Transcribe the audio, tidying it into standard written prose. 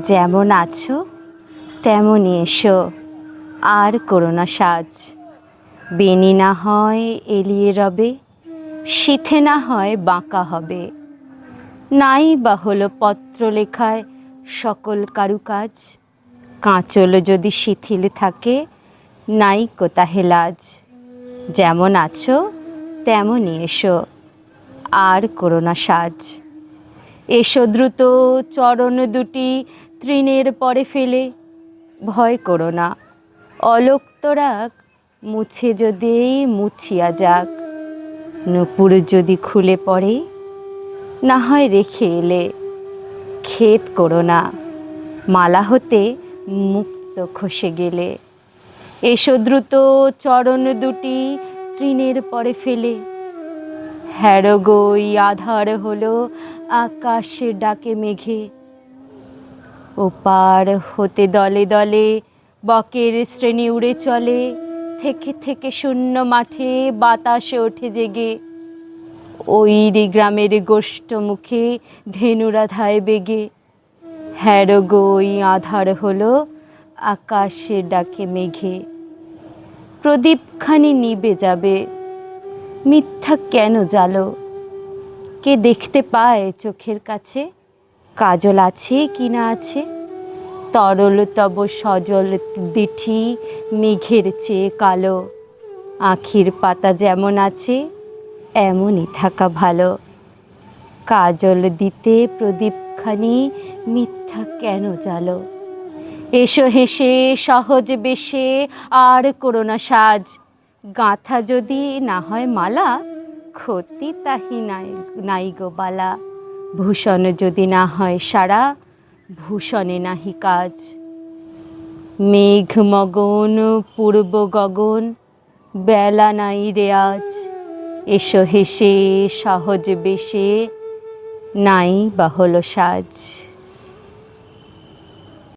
যেমন আছো তেমনই এসো, আর করো না সাজ। বেনি না হয় এলিয়ে রবে, সিথে না হয় বাঁকা হবে। নাই বা হলো পত্র লেখায় সকল কারুকাজ। কাঁচল যদি শিথিল থাকে, নাই কোতাহে লাজ। যেমন আছো তেমনই এসো, আর করো না সাজ। এসো দ্রুত চরণ দুটি তৃণের পরে ফেলে। ভয় করো না, অলোক্ত রাগ মুছে যদি মুছিয়া যাক। নূপুর যদি খুলে পড়ে, না হয় রেখে এলে। খেদ করো না, মালা হতে মুক্ত খসে গেলে। এসো দ্রুত চরণ দুটি তৃণের পরে ফেলে। হ্যারো গই আধার হলো আকাশে ডাকে মেঘে। ওপার হতে দলে দলে বকের শ্রেণী উড়ে চলে। থেকে থেকে শূন্য মাঠে বাতাসে ওঠে জেগে। ওইরি গ্রামের গোষ্ঠ মুখে ধেনুরা ধায় বেগে। হ্যারো গই আধার হলো আকাশে ডাকে মেঘে। প্রদীপখানি নিবে যাবে, মিথ্যা কেন জ্বালো? কে দেখতে পায় চোখের কাছে, কাজল আছে কি না আছে? তরল তব সজল দিঠি মেঘের চেয়ে কালো। আখির পাতা যেমন আছে এমনই থাকা ভালো। কাজল দিতে প্রদীপখানি মিথ্যা কেন জ্বালো? এসো হেসে সহজ বেশে, আর করো না সাজ। গাঁথা যদি না হয় মালা, ক্ষতি তাহি নাই গো বালা। ভূষণ যদি না হয় সারা, ভূষণে নাহি কাজ। মেঘ মগন পূর্ব গগন, বেলা নাই রে আজ। এসো হেসে সহজ বেশে, নাই বা হলো সাজ।